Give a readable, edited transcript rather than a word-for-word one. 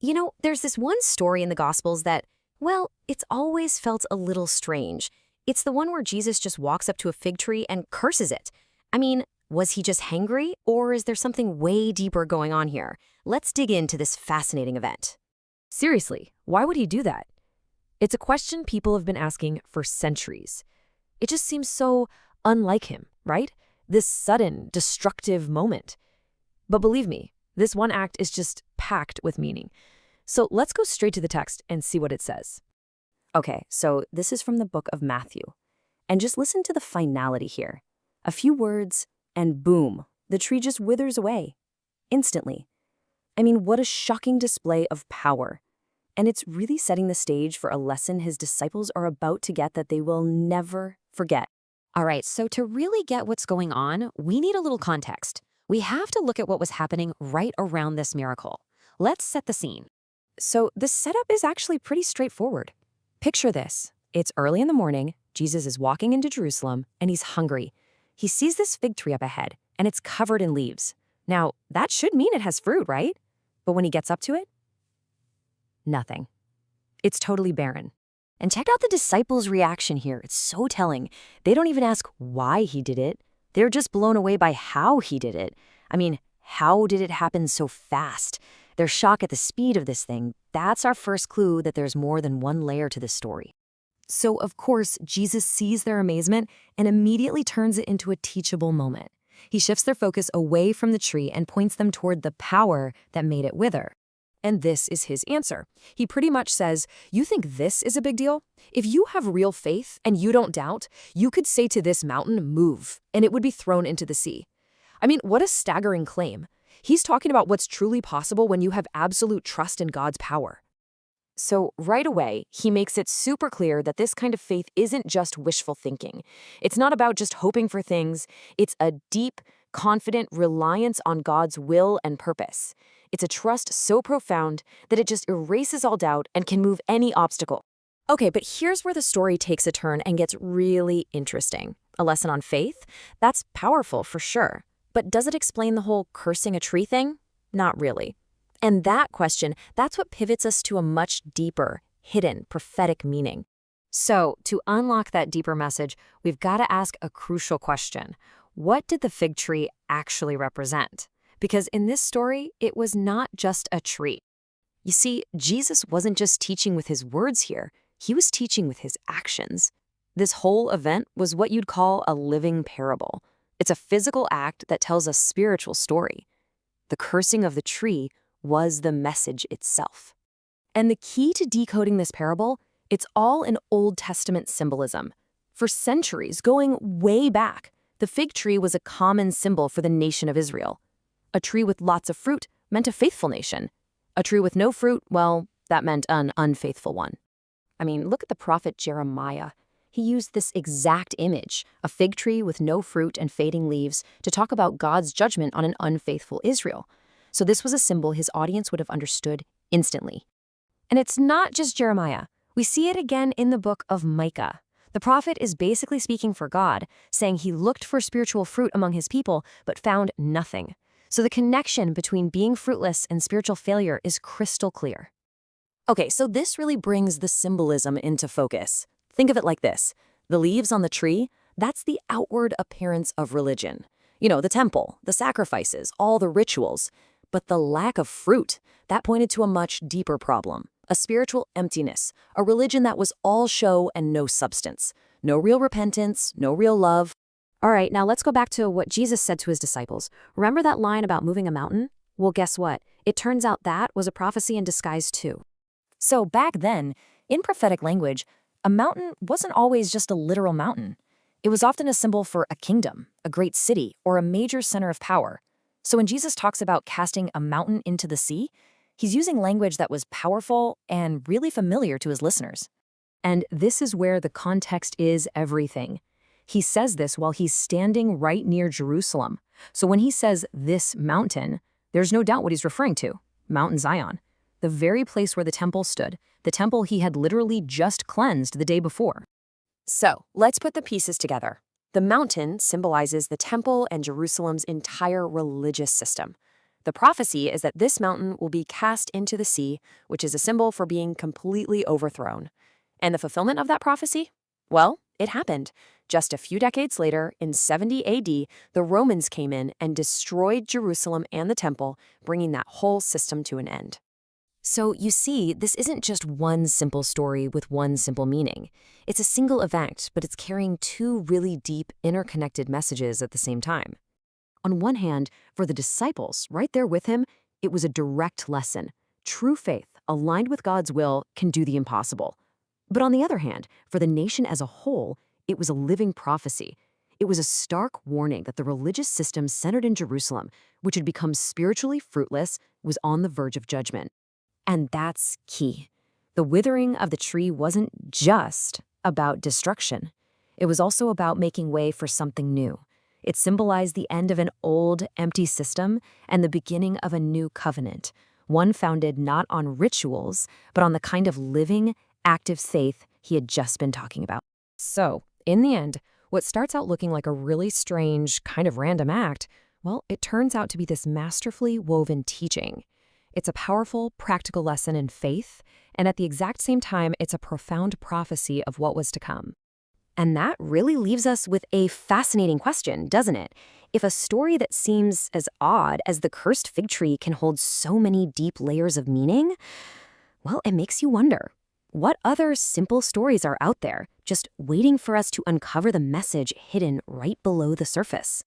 There's this one story in the Gospels that, well, it's always felt a little strange. It's the one where Jesus just walks up to a fig tree and curses it. I mean, was he just hangry, or is there something way deeper going on here? Let's dig into this fascinating event. Seriously, why would he do that? It's a question people have been asking for centuries. It just seems so unlike him, right? This sudden, destructive moment. But believe me, this one act is just packed with meaning. So let's go straight to the text and see what it says. Okay, so this is from the book of Matthew. And just listen to the finality here. A few words, and boom, the tree just withers away. Instantly. I mean, what a shocking display of power. And it's really setting the stage for a lesson his disciples are about to get that they will never forget. All right, so to really get what's going on, we need a little context. We have to look at what was happening right around this miracle. Let's set the scene. So the setup is actually pretty straightforward. Picture this. It's early in the morning, Jesus is walking into Jerusalem, and he's hungry. He sees this fig tree up ahead, and it's covered in leaves. Now, that should mean it has fruit, right? But when he gets up to it, nothing. It's totally barren. And check out the disciples' reaction here. It's so telling. They don't even ask why he did it. They're just blown away by how he did it. I mean, how did it happen so fast? Their shock at the speed of this thing, that's our first clue that there's more than one layer to this story. So, of course, Jesus sees their amazement and immediately turns it into a teachable moment. He shifts their focus away from the tree and points them toward the power that made it wither. And this is his answer. He pretty much says, you think this is a big deal? If you have real faith and you don't doubt, you could say to this mountain, move, and it would be thrown into the sea. I mean, what a staggering claim. He's talking about what's truly possible when you have absolute trust in God's power. So right away, he makes it super clear that this kind of faith isn't just wishful thinking. It's not about just hoping for things. It's a deep, confident reliance on God's will and purpose. It's a trust so profound that it just erases all doubt and can move any obstacle. Okay, but here's where the story takes a turn and gets really interesting. A lesson on faith? That's powerful for sure. But does it explain the whole cursing a tree thing? Not really. And that question, that's what pivots us to a much deeper, hidden, prophetic meaning. So, to unlock that deeper message, we've got to ask a crucial question. What did the fig tree actually represent? Because in this story, it was not just a tree. You see, Jesus wasn't just teaching with his words here. He was teaching with his actions. This whole event was what you'd call a living parable. It's a physical act that tells a spiritual story. The cursing of the tree was the message itself. And the key to decoding this parable, it's all in Old Testament symbolism. For centuries, going way back, the fig tree was a common symbol for the nation of Israel. A tree with lots of fruit meant a faithful nation. A tree with no fruit, well, that meant an unfaithful one. I mean, look at the prophet Jeremiah. He used this exact image, a fig tree with no fruit and fading leaves, to talk about God's judgment on an unfaithful Israel. So this was a symbol his audience would have understood instantly. And it's not just Jeremiah. We see it again in the book of Micah. The prophet is basically speaking for God, saying he looked for spiritual fruit among his people, but found nothing. So the connection between being fruitless and spiritual failure is crystal clear. Okay, so this really brings the symbolism into focus. Think of it like this. The leaves on the tree, that's the outward appearance of religion. The temple, the sacrifices, all the rituals. But the lack of fruit, that pointed to a much deeper problem. A spiritual emptiness, a religion that was all show and no substance. No real repentance, no real love. All right, now let's go back to what Jesus said to his disciples. Remember that line about moving a mountain? Well, guess what? It turns out that was a prophecy in disguise too. So back then, in prophetic language, a mountain wasn't always just a literal mountain. It was often a symbol for a kingdom, a great city, or a major center of power. So when Jesus talks about casting a mountain into the sea, he's using language that was powerful and really familiar to his listeners. And this is where the context is everything. He says this while he's standing right near Jerusalem. So when he says this mountain, there's no doubt what he's referring to, Mount Zion, the very place where the temple stood, the temple he had literally just cleansed the day before. So let's put the pieces together. The mountain symbolizes the temple and Jerusalem's entire religious system. The prophecy is that this mountain will be cast into the sea, which is a symbol for being completely overthrown. And the fulfillment of that prophecy? Well, it happened. Just a few decades later, in 70 AD, the Romans came in and destroyed Jerusalem and the temple, bringing that whole system to an end. So you see, this isn't just one simple story with one simple meaning. It's a single event, but it's carrying two really deep, interconnected messages at the same time. On one hand, for the disciples right there with him, it was a direct lesson. True faith, aligned with God's will, can do the impossible. But on the other hand, for the nation as a whole, it was a living prophecy. It was a stark warning that the religious system centered in Jerusalem, which had become spiritually fruitless, was on the verge of judgment. And that's key. The withering of the tree wasn't just about destruction. It was also about making way for something new. It symbolized the end of an old, empty system and the beginning of a new covenant, one founded not on rituals, but on the kind of living, active faith he had just been talking about. So, in the end, what starts out looking like a really strange, kind of random act, well, it turns out to be this masterfully woven teaching. It's a powerful, practical lesson in faith, and at the exact same time, it's a profound prophecy of what was to come. And that really leaves us with a fascinating question, doesn't it? If a story that seems as odd as the cursed fig tree can hold so many deep layers of meaning, well, it makes you wonder, what other simple stories are out there just waiting for us to uncover the message hidden right below the surface?